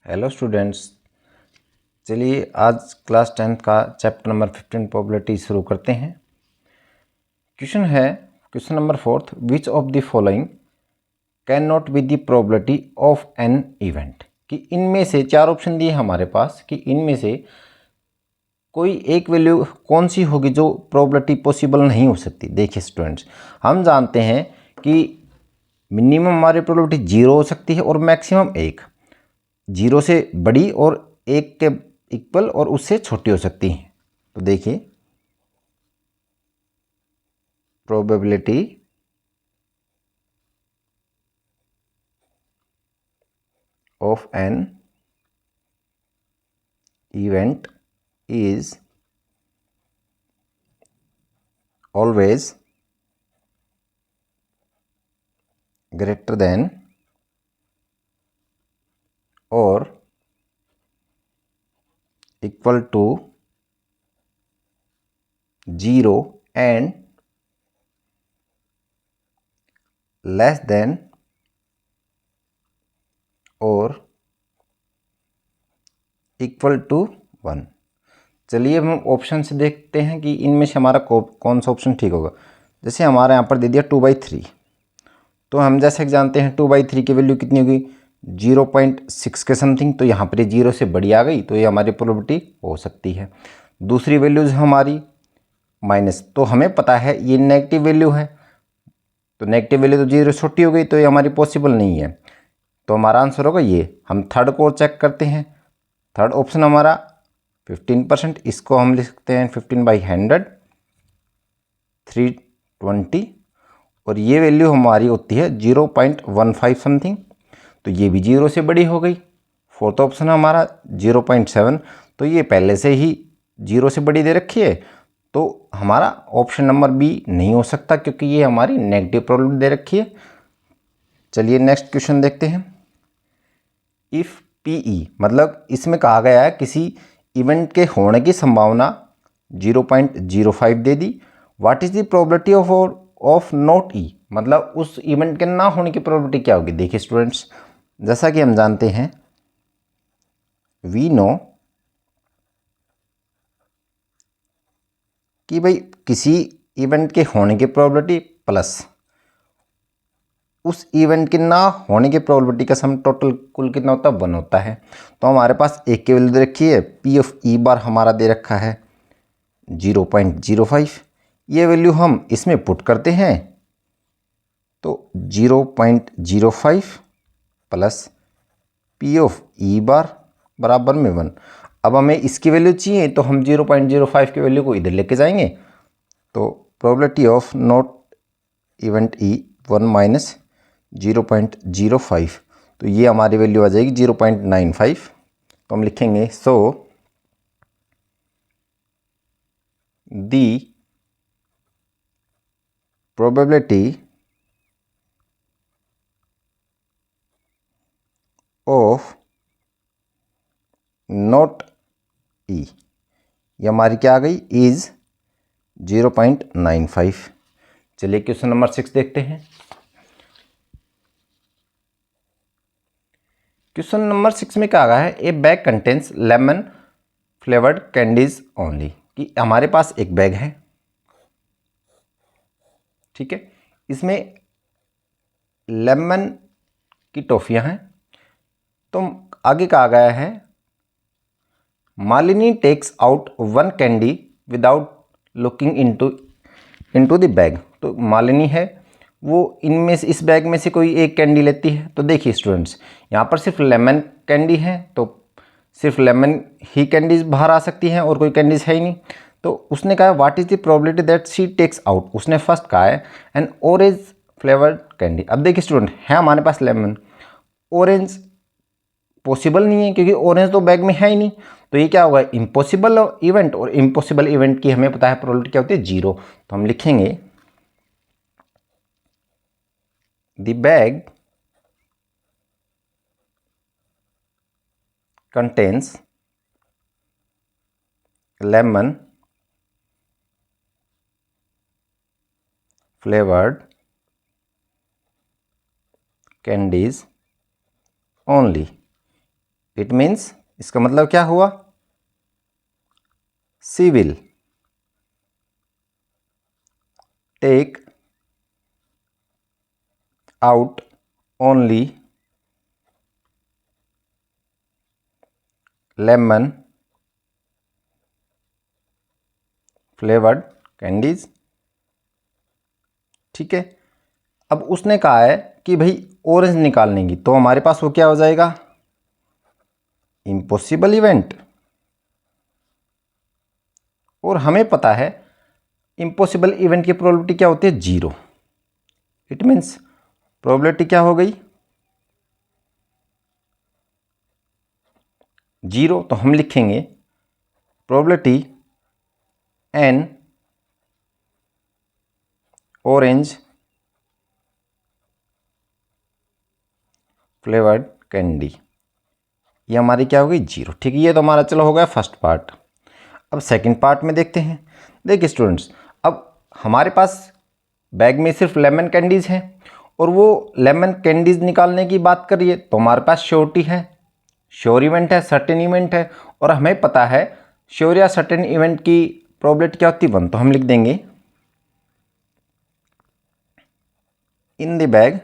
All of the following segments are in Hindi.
हेलो स्टूडेंट्स, चलिए आज क्लास 10th का चैप्टर नंबर 15 प्रोबेबिलिटी शुरू करते हैं। क्वेश्चन है question number 4, which of the following can not be the probability of an event. कि इनमें से चार ऑप्शन दिए हमारे पास कि इनमें से कोई एक वैल्यू कौन सी होगी जो प्रोबेबिलिटी पॉसिबल नहीं हो सकती। देखिए स्टूडेंट्स, हम जानते हैं कि मिनिमम हमारी प्रोबेबिलिटी 0 हो सकती है और मैक्सिमम 1। 0 से बड़ी और 1 के इक्वल और उससे छोटी हो सकती हैं। तो देखिए, probability of an event is always greater than और equal to 0 and less than और इक्वल टू 1। चलिए हम ऑप्शन से देखते हैं कि इनमें से हमारा कौन सा ऑप्शन ठीक होगा। जैसे हमारे यहाँ पर दे दिया 2/3, तो हम जैसे कि जानते हैं 2/3 की वैल्यू कितनी होगी 0.6 के समथिंग। तो यहाँ पर ये 0 से बड़ी आ गई तो ये हमारी प्रोबेबिलिटी हो सकती है। दूसरी वैल्यूज हमारी माइनस, तो हमें पता है ये नेगेटिव वैल्यू है, तो नेगेटिव वैल्यू तो 0 छोटी हो गई तो ये हमारी पॉसिबल नहीं है। तो हमारा आंसर होगा ये। हम थर्ड को चेक करते हैं। थर्ड ऑप्शन हमारा 15%, इसको हम लिख सकते हैं 15/100 320, और ये वैल्यू हमारी होती है 0.15 समथिंग, तो ये भी 0 से बड़ी हो गई। फोर्थ ऑप्शन हमारा 0.7, तो ये पहले से ही 0 से बड़ी दे रखी है, तो हमारा ऑप्शन नंबर बी नहीं हो सकता क्योंकि ये हमारी नेगेटिव प्रोबेबिलिटी दे रखी है। चलिए नेक्स्ट क्वेश्चन देखते हैं। इफ़ पीई, मतलब इसमें कहा गया है किसी इवेंट के होने की संभावना 0.05 दे दी। What is the probability of not E, मतलब उस इवेंट के ना होने की प्रोबेबिलिटी क्या होगी। देखिए स्टूडेंट्स, जैसा कि हम जानते हैं, वी नो कि भाई किसी इवेंट के होने की प्रोबेबिलिटी प्लस उस इवेंट के ना होने की प्रोबेबिलिटी का सम टोटल कुल कितना होता है 1 होता है। तो हमारे पास एक की वैल्यू दे रखी है, पी ऑफ ई बार हमारा दे रखा है 0.05। ये वैल्यू हम इसमें पुट करते हैं तो 0.05 प्लस पी ऑफ ई बार बराबर में 1। अब हमें इसकी वैल्यू चाहिए तो हम 0.05 की वैल्यू को इधर लेके जाएंगे, तो probability of not event E 1 minus 0.05, तो ये हमारी वैल्यू आ जाएगी 0.95। तो हम लिखेंगे सो दी प्रोबेबिलिटी ऑफ नॉट ई, ये हमारी क्या आ गई इज 0.95। चलिए क्वेश्चन नंबर 6 देखते हैं। क्वेश्चन नंबर 6 में क्या गया है, ए bag contains lemon flavoured candies only. कि हमारे पास एक बैग है, ठीक है, इसमें लेमन की टॉफियां हैं। तो आगे कहा गया है Malini takes out 1 candy without looking into the bag. तो मालिनी है, वो इनमें से इस बैग में से कोई एक कैंडी लेती है। तो देखिए स्टूडेंट्स, यहाँ पर सिर्फ लेमन कैंडी है, तो सिर्फ लेमन ही कैंडीज बाहर आ सकती हैं और कोई कैंडीज है ही नहीं। तो उसने कहा what is the probability that she takes out, उसने फर्स्ट कहा है एन ऑरेंज फ्लेवर्ड कैंडी। अब देखिए स्टूडेंट, है हमारे पास लेमन, ऑरेंज पॉसिबल नहीं है क्योंकि ऑरेंज तो बैग में है ही नहीं। तो ये क्या होगा इम्पॉसिबल इवेंट, और इम्पॉसिबल इवेंट की हमें पता है प्रोबेबिलिटी क्या होती है 0। तो हम लिखेंगे the bag contains lemon flavored candies only। It means इसका मतलब क्या हुआ, she will take out only lemon flavoured candies. ठीक है, अब उसने कहा है कि भाई ऑरेंज निकालने की, तो हमारे पास वो क्या हो जाएगा, इम्पॉसिबल इवेंट। और हमें पता है इम्पॉसिबल इवेंट की प्रोबेबिलिटी क्या होती है, 0। इट मीन्स प्रोबेबिलिटी क्या हो गई, 0। तो हम लिखेंगे probability N orange flavoured candy, ये हमारी क्या हो गई, 0। ठीक है, ये तो हमारा चलो हो गया फर्स्ट पार्ट। अब सेकंड पार्ट में देखते हैं। देखिए स्टूडेंट्स, अब हमारे पास बैग में सिर्फ लेमन कैंडीज़ हैं और वो लेमन कैंडीज़ निकालने की बात करिए तो हमारे पास श्योरिटी है, श्योर इवेंट है, सर्टेन इवेंट है, और हमें पता है श्योर या सर्टेन इवेंट की प्रोबेबिलिटी क्या होती है, 1। तो हम लिख देंगे in the bag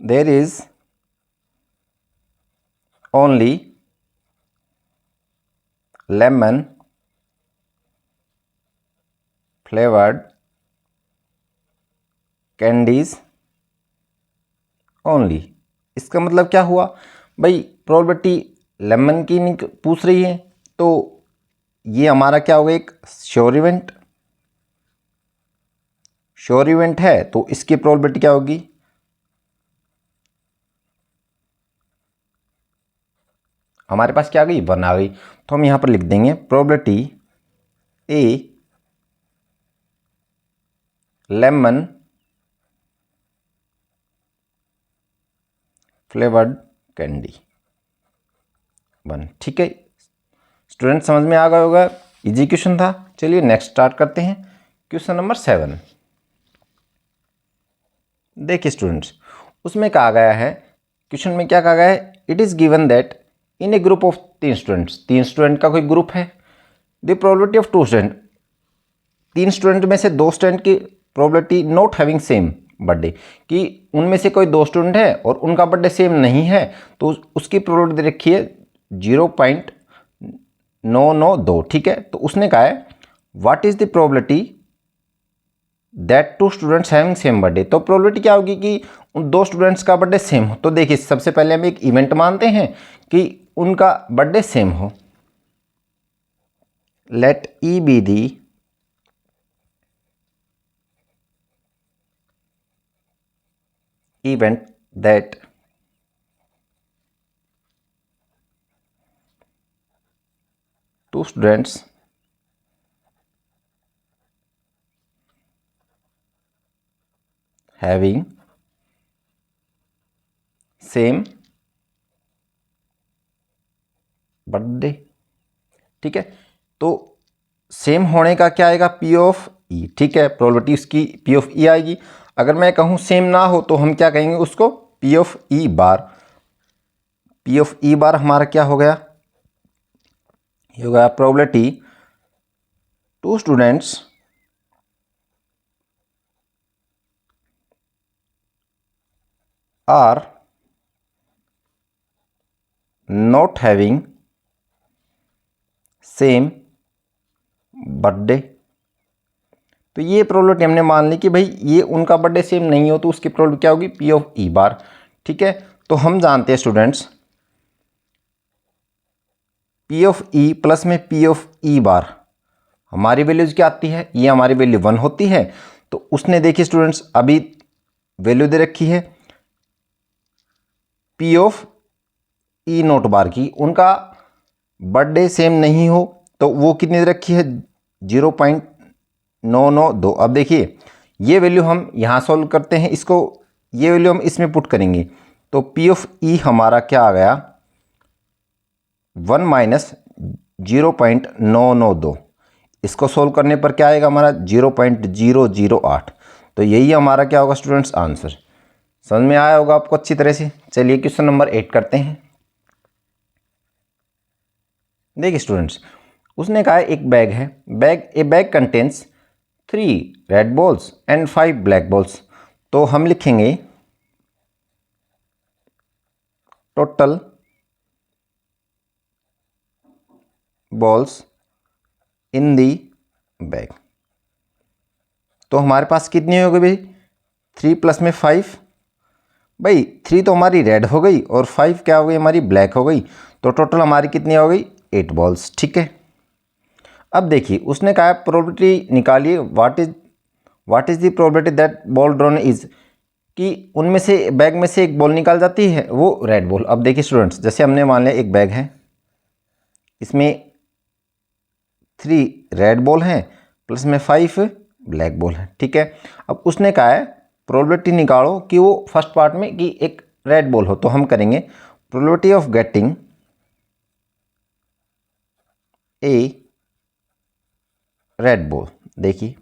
there is only lemon flavoured candies only. इसका मतलब क्या हुआ भाई, प्रोबेबिलिटी लेमन की नहीं पूछ रही है, तो ये हमारा क्या होगा, एक श्योर इवेंट। श्योर इवेंट है तो इसकी प्रोबेबिलिटी क्या होगी, हमारे पास क्या आ गई, 1 आ गई। तो हम यहां पर लिख देंगे probability A lemon flavoured candy 1। ठीक है स्टूडेंट, समझ में आ गया होगा, इजी क्वेश्चन था। चलिए नेक्स्ट स्टार्ट करते हैं, क्वेश्चन नंबर 7। देखिए स्टूडेंट्स, उसमें कहा गया है, क्वेश्चन में क्या कहा गया है, it is given that in A group of 3 students, 3 student का कोई ग्रुप है, the probability of 2 student, 3 student में से 2 स्टूडेंट की probability not having same birthday, कि उनमें से कोई 2 स्टूडेंट है और उनका बर्थडे सेम नहीं है, तो उसकी प्रोबेबिलिटी दे रखी है 0.992। ठीक है, तो उसने कहा है what is the probability that 2 students having same birthday. तो प्रोबेबिलिटी क्या होगी कि उन 2 स्टूडेंट्स का बर्थडे सेम हो। तो देखिए सबसे पहले हम एक इवेंट मानते हैं कि उनका बर्थडे सेम हो। Let E be the event that two students having same birthday. ठीक है, तो सेम होने का क्या आएगा, पी ऑफ ई। ठीक है, प्रोबेबिलिटी उसकी पी ऑफ ई आएगी। अगर मैं कहूँ सेम ना हो तो हम क्या कहेंगे उसको, P of E bar. P of E bar हमारा क्या हो गया, ये हो गया probability 2 students are not having same birthday. तो ये प्रोबेबिलिटी हमने मान ली कि भाई ये उनका बर्थडे सेम नहीं हो, तो उसकी प्रोबेबिलिटी क्या होगी, पी ऑफ ई बार। ठीक है, तो हम जानते हैं students, P of E plus में पी ऑफ ई बार हमारी वैल्यूज क्या आती है, ये हमारी वैल्यू 1 होती है। तो उसने देखिए स्टूडेंट्स अभी वैल्यू दे रखी है पी ऑफ ई नोट बार की, उनका बर्थडे सेम नहीं हो, तो वो कितनी दे रखी है, 0.992। अब देखिए ये वैल्यू हम यहाँ सॉल्व करते हैं, इसको ये वैल्यू हम इसमें पुट करेंगे, तो पी ऑफ ई हमारा क्या आ गया, 1 माइनस 0.992। इसको सोल्व करने पर क्या आएगा हमारा, 0.008। तो यही हमारा क्या होगा स्टूडेंट्स आंसर। समझ में आया होगा आपको अच्छी तरह से। चलिए क्वेश्चन नंबर 8 करते हैं। देखिए स्टूडेंट्स, उसने कहा एक बैग है, bag contains 3 red balls and 5 black balls. तो हम लिखेंगे total balls in the bag. तो हमारे पास कितनी हो गई भाई, 3 प्लस में 5। भाई 3 तो हमारी रेड हो गई और 5 क्या हो गई, हमारी ब्लैक हो गई। तो टोटल हमारी कितनी हो गई, 8 बॉल्स। ठीक है, अब देखिए उसने कहा प्रोबेबिलिटी निकालिए, what is the probability that ball drawn is, कि उनमें से बैग में से एक बॉल निकाल जाती है, वो रेड बॉल। अब देखिए स्टूडेंट्स, जैसे हमने मान लिया एक बैग है, इसमें 3 रेड बॉल हैं प्लस में 5 ब्लैक बॉल है। ठीक है, अब उसने कहा है प्रोबेबिलिटी निकालो कि वो फर्स्ट पार्ट में कि एक रेड बॉल हो। तो हम करेंगे probability of getting a red ball. देखिए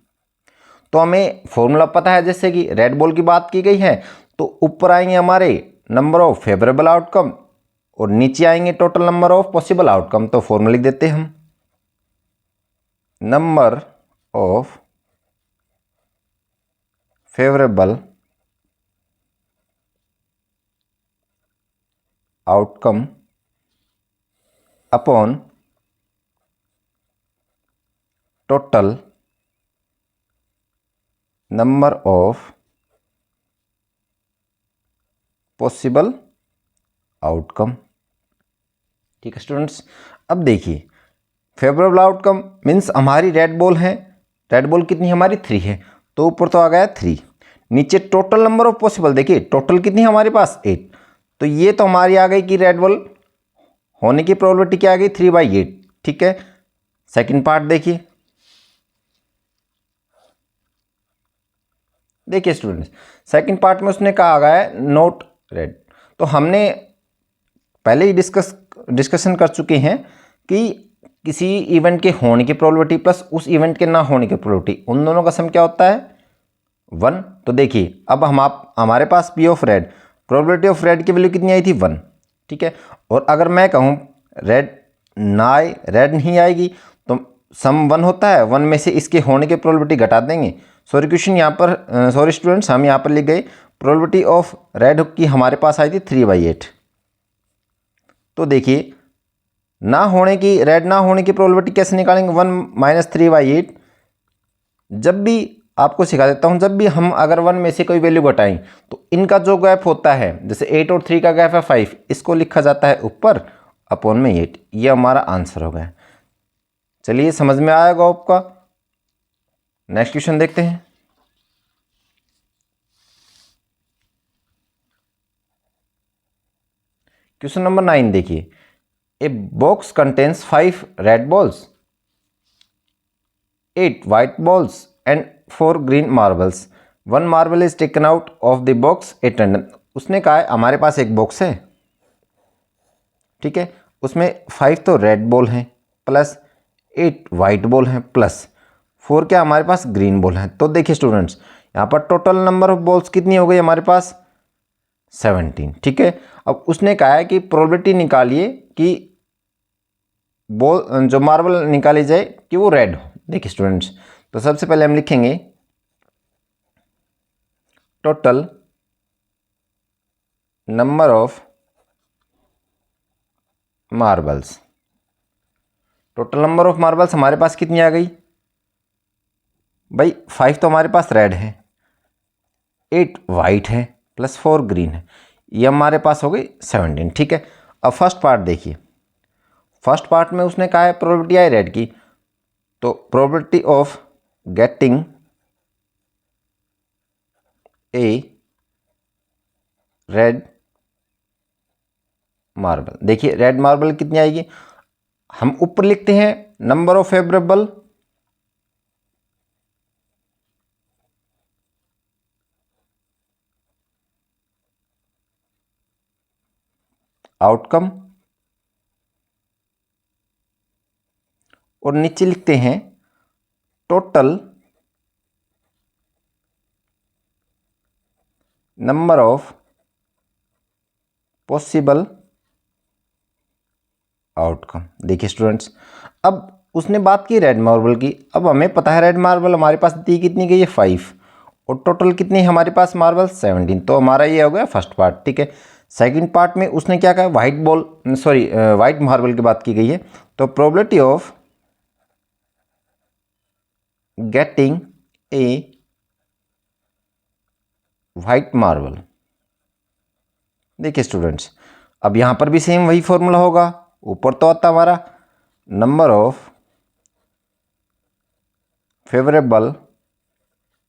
तो हमें फॉर्मूला पता है, जैसे कि रेड बॉल की बात की गई है तो ऊपर आएंगे हमारे नंबर ऑफ फेवरेबल आउटकम और नीचे आएंगे total number of possible outcome. तो फॉर्मूला लिख देते हैं हम, number of favourable outcome upon total number of possible outcome. ठीक है स्टूडेंट्स, अब देखिए फेवरेबल आउटकम मीन्स हमारी रेड बॉल है, रेड बॉल कितनी हमारी 3 है, तो ऊपर तो आ गया 3। नीचे टोटल नंबर ऑफ पॉसिबल, देखिए टोटल कितनी है हमारे पास 8। तो ये तो हमारी आ गई कि रेड बॉल होने की प्रोबेबिलिटी क्या आ गई, 3/8। ठीक है, सेकंड पार्ट देखिए, देखिए स्टूडेंट्स सेकंड पार्ट में उसने कहा गया है नोट रेड। तो हमने पहले ही डिस्कशन कर चुके हैं कि किसी इवेंट के होने की प्रोबेबिलिटी प्लस उस इवेंट के ना होने की प्रोबेबिलिटी, उन दोनों का सम क्या होता है 1। तो देखिए अब हमारे पास P of red, probability of red की वैल्यू कितनी आई थी 1। ठीक है, और अगर मैं कहूँ रेड ना आए, रेड नहीं आएगी, तो सम 1 होता है, 1 में से इसके होने की प्रोबेबिलिटी घटा देंगे। सॉरी क्वेश्चन यहाँ पर, सॉरी स्टूडेंट्स हम यहाँ पर लिख गए प्रोबेबिलिटी ऑफ रेड की हमारे पास आई थी 3/8। तो देखिए ना होने की, रेड ना होने की प्रोबेबिलिटी कैसे निकालेंगे, 1 - 3/8। जब भी आपको सिखा देता हूं, जब भी हम अगर 1 में से कोई वैल्यू घटाएं तो इनका जो गैप होता है, जैसे 8 और 3 का गैप है 5, इसको लिखा जाता है ऊपर अपॉन में 8। ये हमारा आंसर हो गया। चलिए समझ में आएगा आपका। नेक्स्ट क्वेश्चन देखते हैं। क्वेश्चन नंबर 9 देखिए, a box contains 5 red balls, 8 white balls and 4 green marbles. One marble is taken out of the box at random. उसने कहा है हमारे पास एक बॉक्स है, ठीक है, उसमें 5 तो रेड बॉल हैं प्लस 8 वाइट बॉल हैं प्लस 4 क्या हमारे पास ग्रीन बॉल हैं। तो देखिए स्टूडेंट्स यहाँ पर टोटल नंबर ऑफ बॉल्स कितनी हो गई हमारे पास 17। ठीक है, अब उसने कहा है कि प्रोबेबिलिटी निकालिए कि बॉल जो मार्बल निकाली जाए कि वो रेड हो। देखिए स्टूडेंट्स, तो सबसे पहले हम लिखेंगे total number of marbles. Total number of marbles हमारे पास कितनी आ गई भाई, 5 तो हमारे पास रेड है, 8 वाइट है प्लस 4 ग्रीन है, ये हमारे पास हो गई 17। ठीक है, अब फर्स्ट पार्ट देखिए, फर्स्ट पार्ट में उसने कहा है प्रोबेबिलिटी आई रेड की, तो probability of getting a red marble. देखिए रेड मार्बल कितनी आएगी, हम ऊपर लिखते हैं नंबर ऑफ फेवरेबल आउटकम और नीचे लिखते हैं total number of possible outcome. देखिए स्टूडेंट्स, अब उसने बात की रेड मार्बल की। अब हमें पता है रेड मार्बल हमारे पास दी कितनी गई है 5, और टोटल कितनी है हमारे पास मार्बल 17। तो हमारा ये हो गया फर्स्ट पार्ट, ठीक है। सेकंड पार्ट में उसने क्या कहा, वाइट मार्बल की बात की गई है। तो probability of getting a white marble. देखिए स्टूडेंट्स, अब यहाँ पर भी सेम वही फॉर्मूला होगा। ऊपर तो आता हमारा नंबर ऑफ फेवरेबल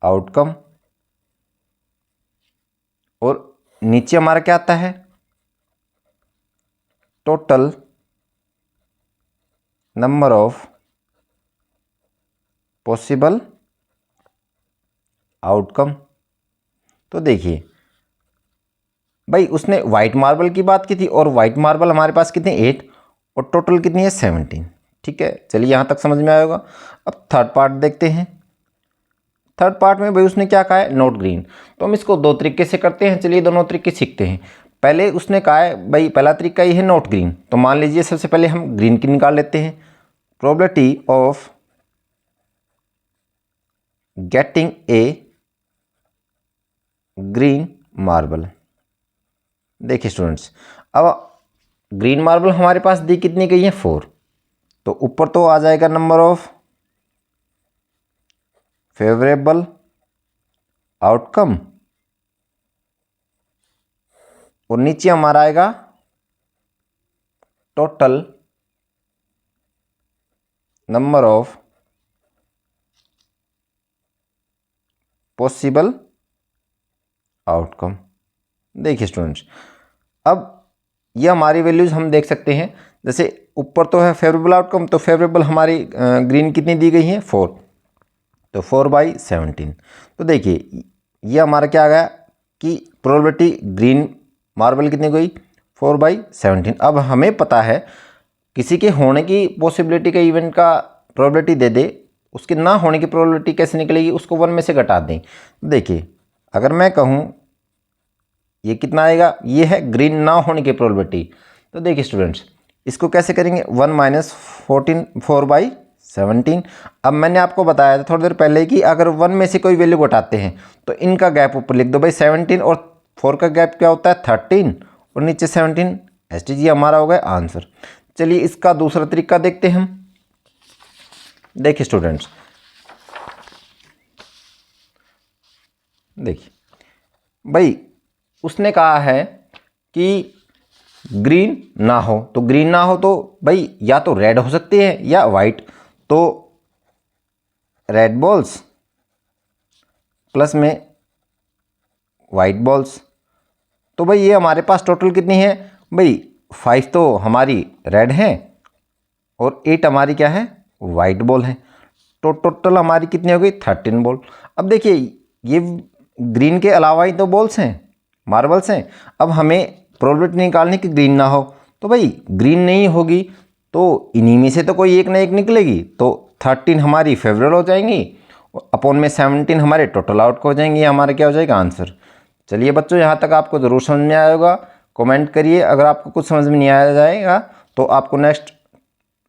आउटकम, और नीचे हमारा क्या आता है, total number of possible outcome. तो देखिए भाई, उसने वाइट मार्बल की बात की थी, और वाइट मार्बल हमारे पास कितने 8, और टोटल कितनी है 17। ठीक है, चलिए यहाँ तक समझ में आएगा। अब थर्ड पार्ट देखते हैं। थर्ड पार्ट में भाई उसने क्या कहा है, नॉट ग्रीन। तो हम इसको दो तरीके से करते हैं, चलिए दोनों तरीके सीखते हैं। पहले उसने कहा है भाई, पहला तरीका ये है नॉट ग्रीन। तो मान लीजिए सबसे पहले हम ग्रीन की निकाल लेते हैं। Probability of getting a green marble. देखिए स्टूडेंट्स, अब ग्रीन मार्बल हमारे पास दी कितनी गई है 4। तो ऊपर तो आ जाएगा नंबर ऑफ फेवरेबल आउटकम, और नीचे हमारा आएगा total number of possible outcome. देखिए स्टूडेंट्स, अब ये हमारी वैल्यूज हम देख सकते हैं। जैसे ऊपर तो है फेवरेबल आउटकम, तो फेवरेबल हमारी ग्रीन कितनी दी गई है 4, तो 4/17। तो देखिए ये हमारा क्या आ गया कि प्रोबेबिलिटी ग्रीन मार्बल कितनी गई 4/17। अब हमें पता है किसी के होने की पॉसिबिलिटी का इवेंट का प्रोबेबिलिटी दे दे, उसके ना होने की प्रोबेबिलिटी कैसे निकलेगी, उसको 1 में से घटा दें। देखिए अगर मैं कहूँ ये कितना आएगा, ये है ग्रीन ना होने की प्रोबेबिलिटी। तो देखिए स्टूडेंट्स, इसको कैसे करेंगे, 1 - 14 4/17। अब मैंने आपको बताया था थोड़ी देर पहले कि अगर 1 में से कोई वैल्यू घटाते हैं तो इनका गैप ऊपर लिख दो भाई। 17 और 4 का गैप क्या होता है 13, और नीचे 17। STG हमारा हो गया आंसर। चलिए इसका दूसरा तरीका देखते हैं हम। देखिए स्टूडेंट्स, देखिए भाई उसने कहा है कि ग्रीन ना हो, तो ग्रीन ना हो तो भाई या तो रेड हो सकती है या वाइट। तो रेड बॉल्स प्लस में वाइट बॉल्स। तो भाई ये हमारे पास टोटल कितनी है भाई, 5 तो हमारी रेड है और 8 हमारी क्या है वाइट बॉल है। तो टोटल हमारी कितनी हो गई 13 बॉल। अब देखिए ये ग्रीन के अलावा ही तो बॉल्स हैं, मार्बल्स हैं। अब हमें प्रोबेबिलिटी निकालनी कि ग्रीन ना हो, तो भाई ग्रीन नहीं होगी तो इन्हीं में से तो कोई एक ना एक निकलेगी। तो 13 हमारी फेवरेबल हो जाएंगी, अपॉन में 17 हमारे टोटल आउट हो जाएंगे। ये हमारा क्या हो जाएगा आंसर। चलिए बच्चों, यहाँ तक आपको ज़रूर समझ में आया होगा। कमेंट करिए अगर आपको कुछ समझ में नहीं आया जाएगा तो आपको नेक्स्ट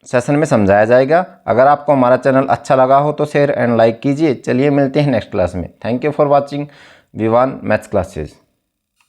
सेशन में समझाया जाएगा। अगर आपको हमारा चैनल अच्छा लगा हो तो शेयर एंड लाइक कीजिए। चलिए मिलते हैं नेक्स्ट क्लास में। Thank you for watching Vivaan maths classes.